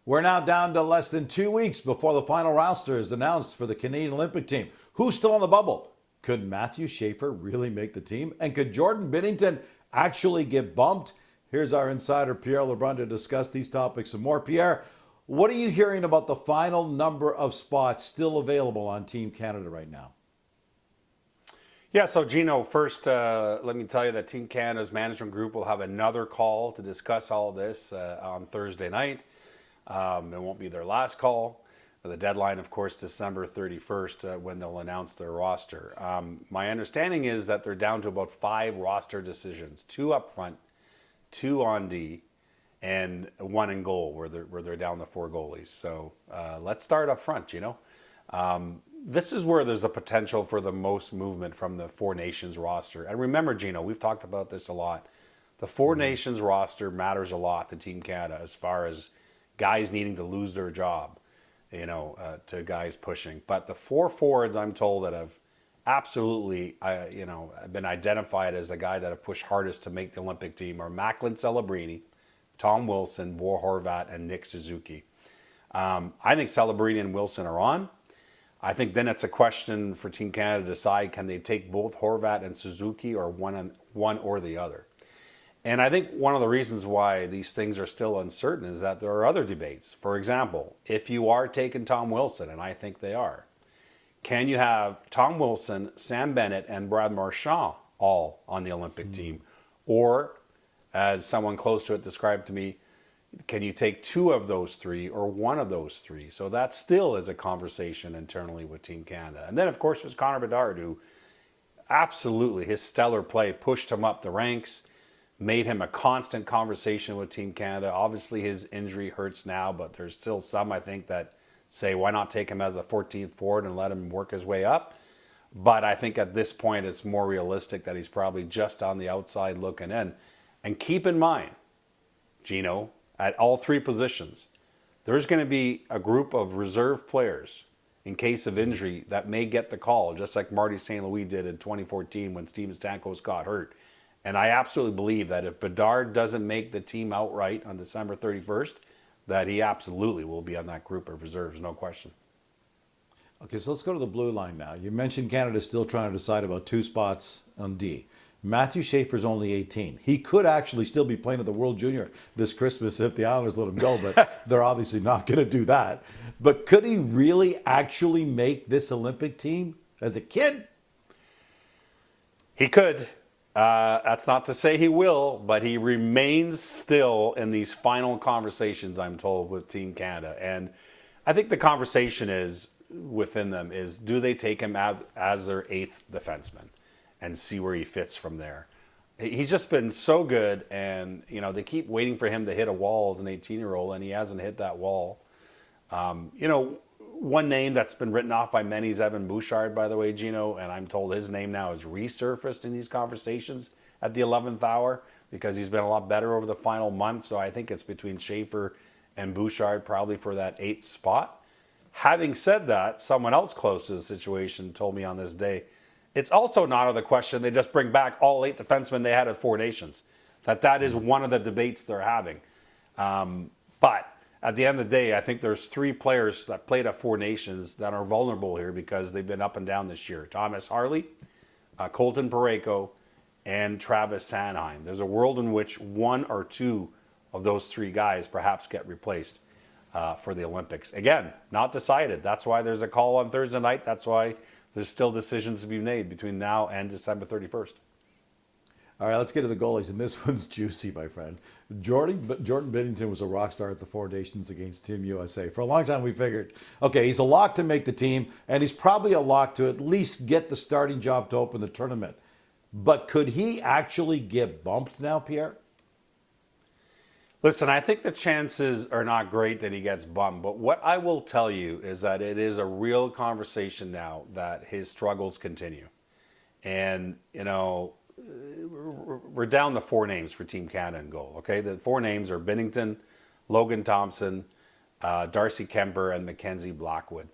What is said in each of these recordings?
We're now down to less than 2 weeks before the final roster is announced for the Canadian Olympic team. Who's still on the bubble? Could Matthew Schaefer really make the team? And could Jordan Binnington actually get bumped? Here's our insider, Pierre LeBrun, to discuss these topics and more. Pierre, what are you hearing about the final number of spots still available on Team Canada right now? Yeah, so Gino, first, let me tell you that Team Canada's management group will have another call to discuss all of this on Thursday night. It won't be their last call. The deadline, of course, December 31st, when they'll announce their roster. My understanding is that they're down to about 5 roster decisions, 2 up front, 2 on D, and 1 in goal, where they're down to 4 goalies. So let's start up front, this is where there's a potential for the most movement from the Four Nations roster. And remember, Gino, we've talked about this a lot. The Four Nations roster matters a lot to Team Canada as far as guys needing to lose their job, to guys pushing. But the 4 forwards, I'm told, that have absolutely, been identified as the guy that have pushed hardest to make the Olympic team are Macklin Celebrini, Tom Wilson, Bo Horvat, and Nick Suzuki. I think Celebrini and Wilson are on. I think then it's a question for Team Canada to decide, can they take both Horvat and Suzuki, or one or the other? And I think one of the reasons why these things are still uncertain is that there are other debates. For example, if you are taking Tom Wilson, and I think they are, can you have Tom Wilson, Sam Bennett, and Brad Marchand all on the Olympic team? Or, as someone close to it described to me, can you take 2 of those 3 or 1 of those 3? So that still is a conversation internally with Team Canada. And then, of course, there's Connor Bedard, who absolutely, his stellar play pushed him up the ranks, made him a constant conversation with Team Canada. Obviously, his injury hurts now, but there's still some, I think, that say, why not take him as a 14th forward and let him work his way up? But I think at this point, it's more realistic that he's probably just on the outside looking in. And keep in mind, Gino, at all 3 positions, there's going to be a group of reserve players in case of injury that may get the call, just like Marty St. Louis did in 2014 when Steven Stamkos got hurt. And I absolutely believe that if Bedard doesn't make the team outright on December 31st, that he absolutely will be on that group of reserves, no question. Okay, so let's go to the blue line now. You mentioned Canada's still trying to decide about 2 spots on D. Matthew Schaefer's only 18. He could actually still be playing at the World Junior this Christmas if the Islanders let him go, but they're obviously not going to do that. But could he really actually make this Olympic team as a kid? He could. That's not to say he will, but he remains still in these final conversations, I'm told, with Team Canada. And I think the conversation is within them is, do they take him as their 8th defenseman and see where he fits from there? He's just been so good, and they keep waiting for him to hit a wall as an 18-year-old, and he hasn't hit that wall. One name that's been written off by many is Evan Bouchard, by the way, Gino, and I'm told his name now is resurfaced in these conversations at the 11th hour because he's been a lot better over the final month. So I think it's between Schaefer and Bouchard probably for that 8th spot. Having said that, someone else close to the situation told me on this day, it's also not out of the question they just bring back all 8 defensemen they had at Four Nations. That is one of the debates they're having. But at the end of the day, I think there's 3 players that played at Four Nations that are vulnerable here because they've been up and down this year. Thomas Harley, Colton Parayko, and Travis Sanheim. There's a world in which 1 or 2 of those 3 guys perhaps get replaced for the Olympics. Again, not decided. That's why there's a call on Thursday night. That's why there's still decisions to be made between now and December 31st. All right, let's get to the goalies, and this one's juicy, my friend. Jordan Binnington was a rock star at the Four Nations against Team USA. For a long time, we figured, okay, he's a lock to make the team, and he's probably a lock to at least get the starting job to open the tournament. But could he actually get bumped now, Pierre? Listen, I think the chances are not great that he gets bumped, but what I will tell you is that it is a real conversation now that his struggles continue. And, we're down to 4 names for Team Canada in goal, okay? The 4 names are Binnington, Logan Thompson, Darcy Kemper, and Mackenzie Blackwood.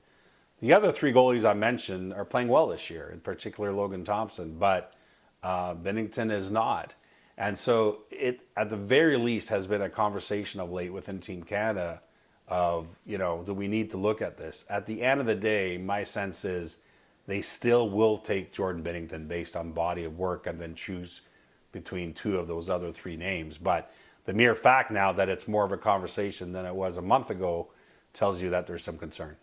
The other 3 goalies I mentioned are playing well this year, in particular Logan Thompson, but Binnington is not. And so it, at the very least, has been a conversation of late within Team Canada of, do we need to look at this? At the end of the day, my sense is they still will take Jordan Binnington based on body of work and then choose between two of those other three names. But the mere fact now that it's more of a conversation than it was a month ago tells you that there's some concern.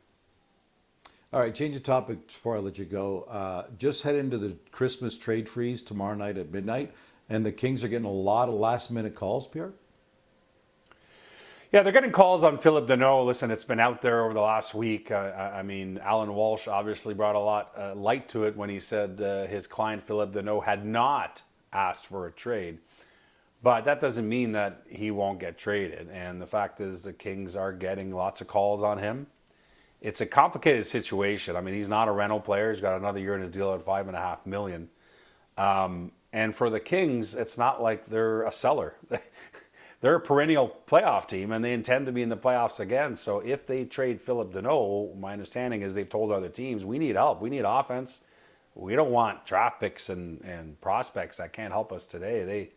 All right, change the topic before I let you go. Just head into the Christmas trade freeze tomorrow night at midnight, and the Kings are getting a lot of last-minute calls, Pierre? Yeah, they're getting calls on Phil Danault. Listen, it's been out there over the last week. I mean, Alan Walsh obviously brought a lot light to it when he said his client, Phil Danault, had not asked for a trade. But that doesn't mean that he won't get traded. And the fact is the Kings are getting lots of calls on him. It's a complicated situation. I mean, he's not a rental player. He's got another year in his deal at $5.5 million. And for the Kings, it's not like they're a seller. They're a perennial playoff team, and they intend to be in the playoffs again. So if they trade Philip Danault, my understanding is they've told other teams, we need help. We need offense. We don't want draft picks and prospects that can't help us today.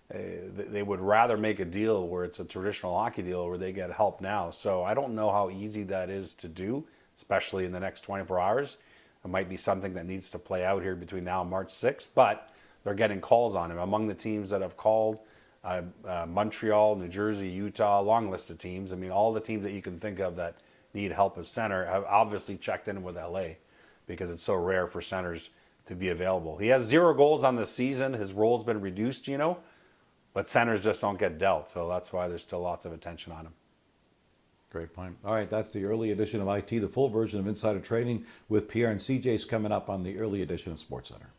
They would rather make a deal where it's a traditional hockey deal where they get help now. So I don't know how easy that is to do, especially in the next 24 hours. It might be something that needs to play out here between now and March 6th, but they're getting calls on him. Among the teams that have called, Montreal, New Jersey, Utah, long list of teams. I mean, all the teams that you can think of that need help at center have obviously checked in with LA because it's so rare for centers to be available. He has 0 goals on the season. His role's been reduced, but centers just don't get dealt. So that's why there's still lots of attention on him. Great point. All right, that's the early edition of IT. The full version of Insider Trading with Pierre and CJ's coming up on the early edition of SportsCenter.